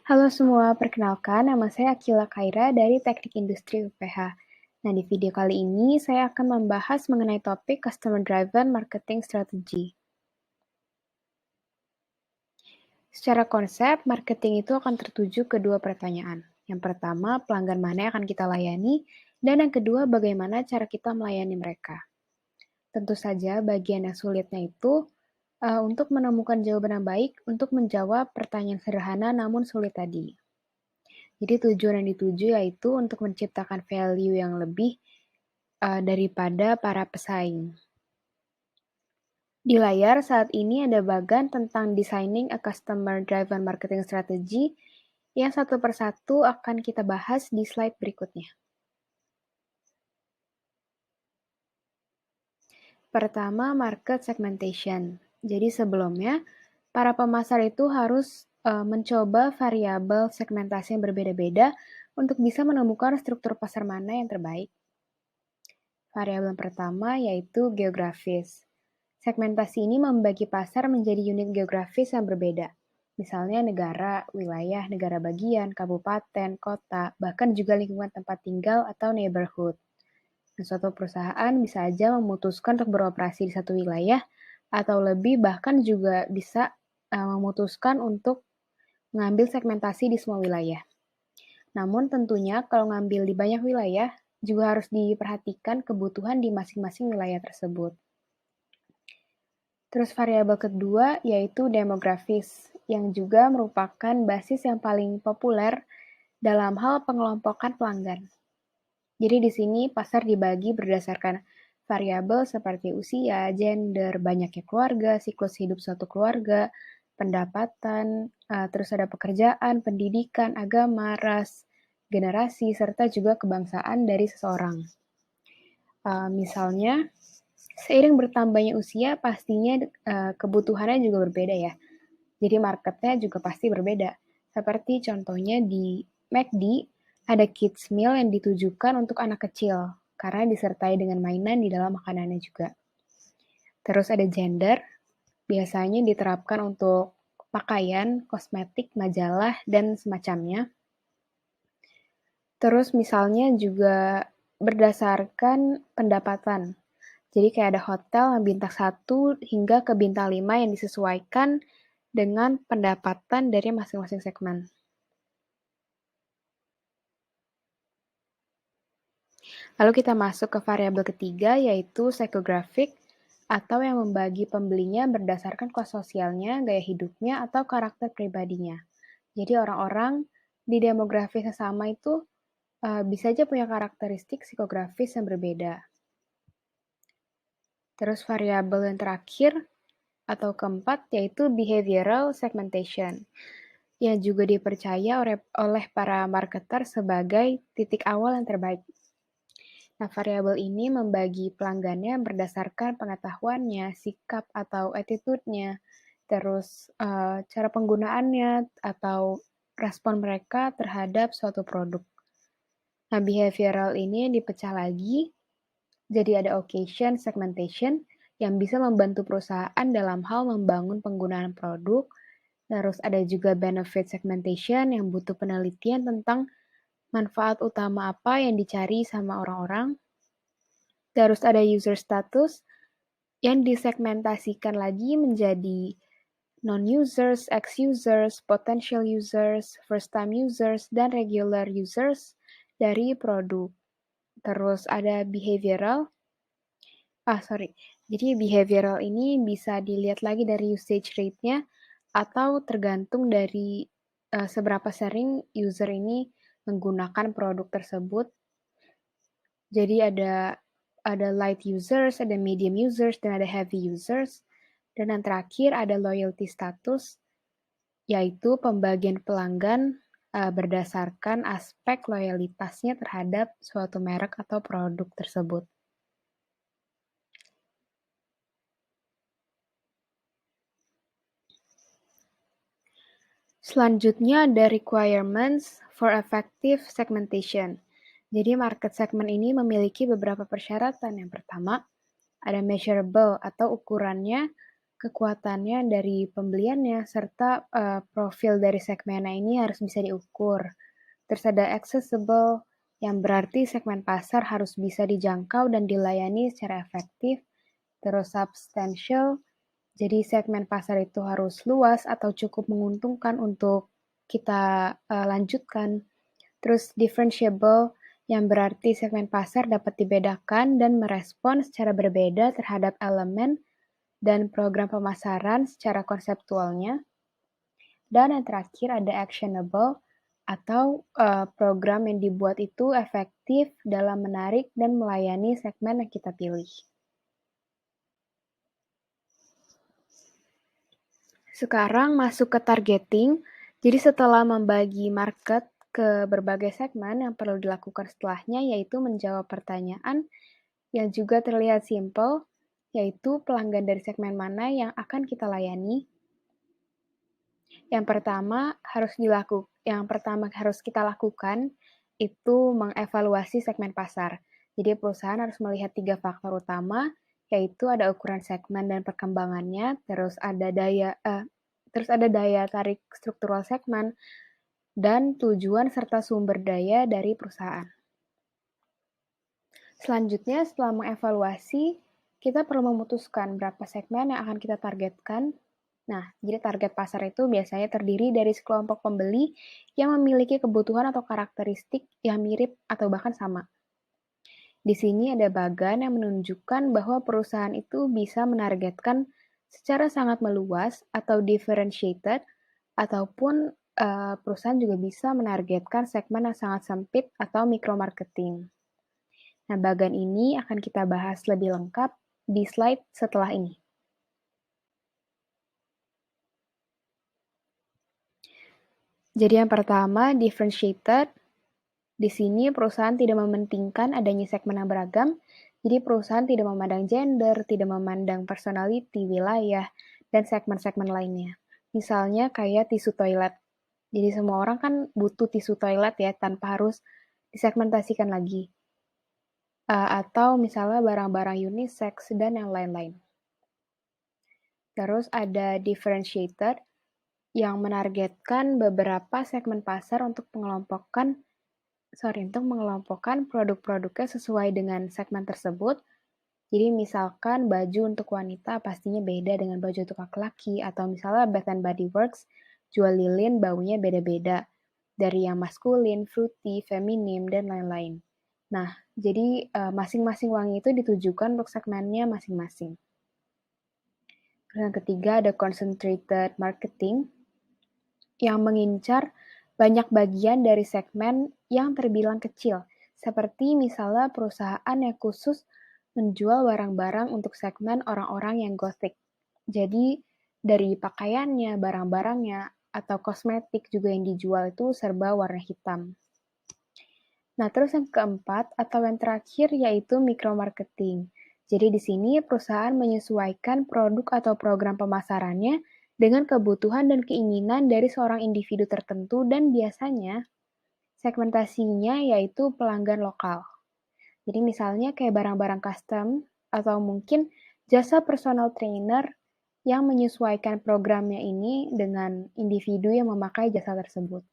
Halo semua, perkenalkan nama saya Akila Kaira dari Teknik Industri UPH. Nah, di video kali ini saya akan membahas mengenai topik Customer Driven Marketing Strategy. Secara konsep, marketing itu akan tertuju ke dua pertanyaan. Yang pertama, pelanggan mana yang akan kita layani, dan yang kedua, bagaimana cara kita melayani mereka. Tentu saja, bagian yang sulitnya itu untuk menemukan jawaban yang baik untuk menjawab pertanyaan sederhana namun sulit tadi. Jadi tujuan yang dituju yaitu untuk menciptakan value yang lebih daripada para pesaing. Di layar saat ini ada bagan tentang Designing a Customer Driven Marketing Strategy yang satu persatu akan kita bahas di slide berikutnya. Pertama, market segmentation. Jadi sebelumnya, para pemasar itu harus mencoba variabel segmentasi yang berbeda-beda untuk bisa menemukan struktur pasar mana yang terbaik. Variabel pertama yaitu geografis. Segmentasi ini membagi pasar menjadi unit geografis yang berbeda. Misalnya negara, wilayah, negara bagian, kabupaten, kota, bahkan juga lingkungan tempat tinggal atau neighborhood. Dan suatu perusahaan bisa aja memutuskan untuk beroperasi di satu wilayah atau lebih, bahkan juga bisa memutuskan untuk mengambil segmentasi di semua wilayah. Namun tentunya kalau ngambil di banyak wilayah, juga harus diperhatikan kebutuhan di masing-masing wilayah tersebut. Terus variabel kedua yaitu demografis, yang juga merupakan basis yang paling populer dalam hal pengelompokan pelanggan. Jadi di sini pasar dibagi berdasarkan variabel seperti usia, gender, banyaknya keluarga, siklus hidup suatu keluarga, pendapatan, terus ada pekerjaan, pendidikan, agama, ras, generasi, serta juga kebangsaan dari seseorang. Misalnya, seiring bertambahnya usia, pastinya kebutuhannya juga berbeda ya. Jadi marketnya juga pasti berbeda. Seperti contohnya di McD, ada kids meal yang ditujukan untuk anak kecil, karena disertai dengan mainan di dalam makanannya juga. Terus ada gender, biasanya diterapkan untuk pakaian, kosmetik, majalah, dan semacamnya. Terus misalnya juga berdasarkan pendapatan. Jadi kayak ada hotel yang bintang 1 hingga ke bintang 5 yang disesuaikan dengan pendapatan dari masing-masing segmen. Lalu kita masuk ke variabel ketiga yaitu psychographic atau yang membagi pembelinya berdasarkan kelas sosialnya, gaya hidupnya, atau karakter pribadinya. Jadi orang-orang di demografis yang sama itu bisa aja punya karakteristik psikografis yang berbeda. Terus variabel yang terakhir atau keempat yaitu behavioral segmentation, yang juga dipercaya oleh para marketer sebagai titik awal yang terbaik. Nah, variabel ini membagi pelanggannya berdasarkan pengetahuannya, sikap atau attitude-nya, terus cara penggunaannya atau respon mereka terhadap suatu produk. Nah, behavioral ini dipecah lagi, jadi ada occasion segmentation yang bisa membantu perusahaan dalam hal membangun penggunaan produk, terus ada juga benefit segmentation yang butuh penelitian tentang manfaat utama apa yang dicari sama orang-orang. Terus ada user status yang disegmentasikan lagi menjadi non-users, ex-users, potential users, first-time users, dan regular users dari produk. Terus ada behavioral. Jadi behavioral ini bisa dilihat lagi dari usage rate-nya atau tergantung dari seberapa sering user ini menggunakan produk tersebut. Jadi ada light users, ada medium users, dan ada heavy users. Dan yang terakhir ada loyalty status, yaitu pembagian pelanggan berdasarkan aspek loyalitasnya terhadap suatu merek atau produk tersebut. Selanjutnya ada requirements for effective segmentation. Jadi market segment ini memiliki beberapa persyaratan. Yang pertama, ada measurable atau ukurannya Kekuatannya dari pembeliannya, serta profil dari segmennya ini harus bisa diukur. Terus ada accessible, yang berarti segmen pasar harus bisa dijangkau dan dilayani secara efektif. Terus substantial, jadi segmen pasar itu harus luas atau cukup menguntungkan untuk kita lanjutkan. Terus differentiable, yang berarti segmen pasar dapat dibedakan dan merespon secara berbeda terhadap elemen dan program pemasaran secara konseptualnya. Dan yang terakhir ada actionable, atau program yang dibuat itu efektif dalam menarik dan melayani segmen yang kita pilih. Sekarang masuk ke targeting. Jadi setelah membagi market ke berbagai segmen, yang perlu dilakukan setelahnya yaitu menjawab pertanyaan yang juga terlihat simple, yaitu pelanggan dari segmen mana yang akan kita layani. Yang pertama harus kita lakukan itu mengevaluasi segmen pasar. Jadi perusahaan harus melihat 3 faktor utama, yaitu ada ukuran segmen dan perkembangannya, terus ada daya tarik struktural segmen, dan tujuan serta sumber daya dari perusahaan. Selanjutnya, setelah mengevaluasi, kita perlu memutuskan berapa segmen yang akan kita targetkan. Nah, jadi target pasar itu biasanya terdiri dari sekelompok pembeli yang memiliki kebutuhan atau karakteristik yang mirip atau bahkan sama. Di sini ada bagan yang menunjukkan bahwa perusahaan itu bisa menargetkan secara sangat meluas atau differentiated, ataupun perusahaan juga bisa menargetkan segmen yang sangat sempit atau micro-marketing. Nah, bagan ini akan kita bahas lebih lengkap di slide setelah ini. Jadi yang pertama, differentiated. Di sini perusahaan tidak mementingkan adanya segmen yang beragam, jadi perusahaan tidak memandang gender, tidak memandang personality, wilayah, dan segmen-segmen lainnya. Misalnya kayak tisu toilet. Jadi semua orang kan butuh tisu toilet ya, tanpa harus disegmentasikan lagi. Atau misalnya barang-barang unisex dan yang lain-lain. Terus ada differentiated, yang menargetkan beberapa segmen pasar untuk mengelompokkan produk-produknya sesuai dengan segmen tersebut. Jadi misalkan baju untuk wanita pastinya beda dengan baju untuk laki-laki, atau misalnya Bath and Body Works jual lilin baunya beda-beda, dari yang maskulin, fruity, feminim, dan lain-lain. Nah, jadi masing-masing wangi itu ditujukan untuk segmennya masing-masing. Yang ketiga ada concentrated marketing, yang mengincar banyak bagian dari segmen yang terbilang kecil, seperti misalnya perusahaan yang khusus menjual barang-barang untuk segmen orang-orang yang gothic. Jadi, dari pakaiannya, barang-barangnya, atau kosmetik juga yang dijual itu serba warna hitam. Nah, terus yang keempat atau yang terakhir yaitu micro-marketing. Jadi di sini perusahaan menyesuaikan produk atau program pemasarannya dengan kebutuhan dan keinginan dari seorang individu tertentu, dan biasanya segmentasinya yaitu pelanggan lokal. Jadi misalnya kayak barang-barang custom atau mungkin jasa personal trainer yang menyesuaikan programnya ini dengan individu yang memakai jasa tersebut.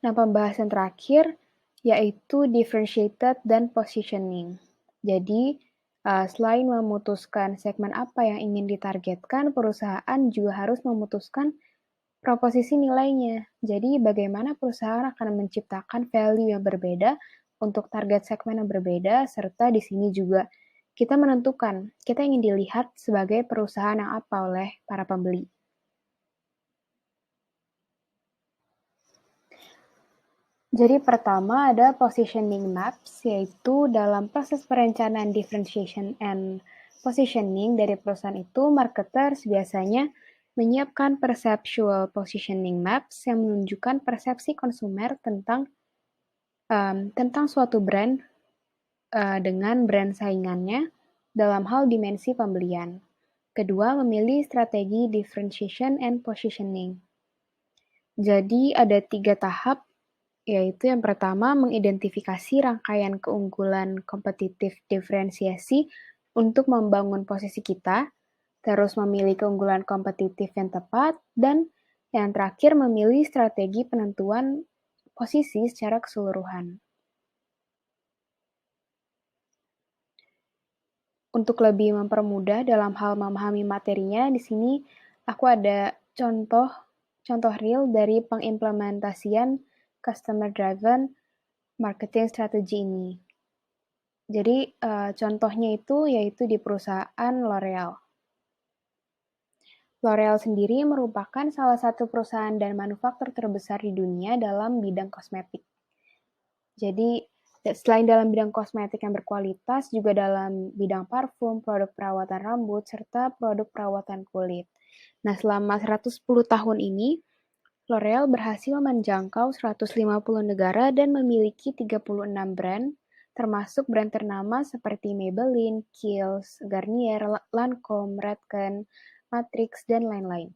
Nah, pembahasan terakhir yaitu differentiated dan positioning. Jadi, selain memutuskan segmen apa yang ingin ditargetkan, perusahaan juga harus memutuskan proposisi nilainya. Jadi, bagaimana perusahaan akan menciptakan value yang berbeda untuk target segmen yang berbeda, serta di sini juga kita menentukan kita ingin dilihat sebagai perusahaan yang apa oleh para pembeli. Jadi pertama ada positioning maps, yaitu dalam proses perencanaan differentiation and positioning dari perusahaan itu, marketers biasanya menyiapkan perceptual positioning maps yang menunjukkan persepsi konsumer tentang suatu brand dengan brand saingannya dalam hal dimensi pembelian. Kedua, memilih strategi differentiation and positioning. Jadi ada 3 tahap Yaitu yang pertama, mengidentifikasi rangkaian keunggulan kompetitif diferensiasi untuk membangun posisi kita, terus memilih keunggulan kompetitif yang tepat, dan yang terakhir memilih strategi penentuan posisi secara keseluruhan. Untuk lebih mempermudah dalam hal memahami materinya, di sini aku ada contoh contoh real dari pengimplementasian customer driven marketing strategy ini. Jadi, contohnya itu yaitu di perusahaan L'Oréal. L'Oréal sendiri merupakan salah satu perusahaan dan manufaktur terbesar di dunia dalam bidang kosmetik. Jadi, selain dalam bidang kosmetik yang berkualitas, juga dalam bidang parfum, produk perawatan rambut, serta produk perawatan kulit. Nah, selama 110 tahun ini, L'Oréal berhasil menjangkau 150 negara dan memiliki 36 brand, termasuk brand ternama seperti Maybelline, Kiehl's, Garnier, Lancome, Redken, Matrix, dan lain-lain.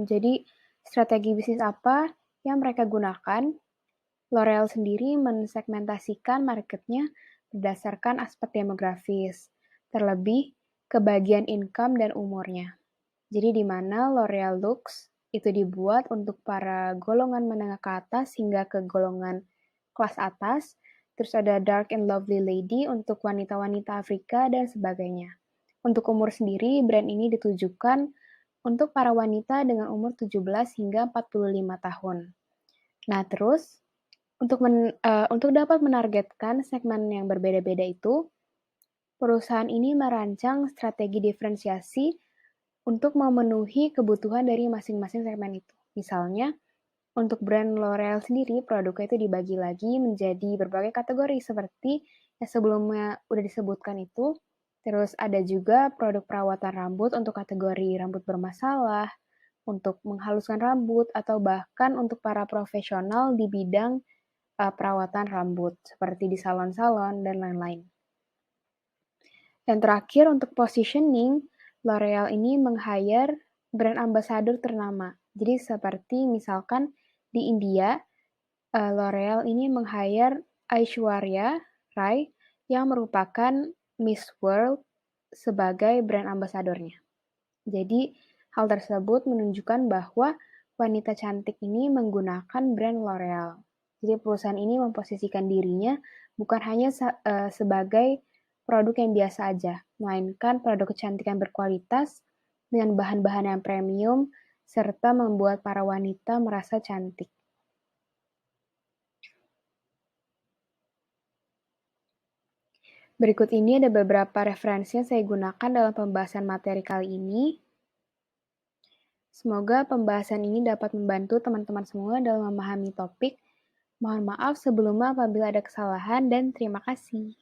Jadi, strategi bisnis apa yang mereka gunakan? L'Oréal sendiri mensegmentasikan marketnya berdasarkan aspek demografis, terlebih kebagian income dan umurnya. Jadi di mana L'Oréal Luxe itu dibuat untuk para golongan menengah ke atas hingga ke golongan kelas atas, terus ada Dark and Lovely Lady untuk wanita-wanita Afrika dan sebagainya. Untuk umur sendiri, brand ini ditujukan untuk para wanita dengan umur 17 hingga 45 tahun. Nah, terus untuk dapat menargetkan segmen yang berbeda-beda itu, perusahaan ini merancang strategi diferensiasi untuk memenuhi kebutuhan dari masing-masing segmen itu. Misalnya, untuk brand L'Oréal sendiri, produknya itu dibagi lagi menjadi berbagai kategori seperti yang sebelumnya udah disebutkan itu. Terus ada juga produk perawatan rambut untuk kategori rambut bermasalah, untuk menghaluskan rambut, atau bahkan untuk para profesional di bidang perawatan rambut, seperti di salon-salon dan lain-lain. Dan terakhir untuk positioning, L'Oréal ini meng-hire brand ambassador ternama. Jadi seperti misalkan di India, L'Oréal ini meng-hire Aishwarya Rai yang merupakan Miss World sebagai brand ambasadornya. Jadi hal tersebut menunjukkan bahwa wanita cantik ini menggunakan brand L'Oréal. Jadi perusahaan ini memposisikan dirinya bukan hanya sebagai produk yang biasa aja, melainkan produk kecantikan berkualitas dengan bahan-bahan yang premium, serta membuat para wanita merasa cantik. Berikut ini ada beberapa referensi yang saya gunakan dalam pembahasan materi kali ini. Semoga pembahasan ini dapat membantu teman-teman semua dalam memahami topik. Mohon maaf sebelumnya apabila ada kesalahan dan terima kasih.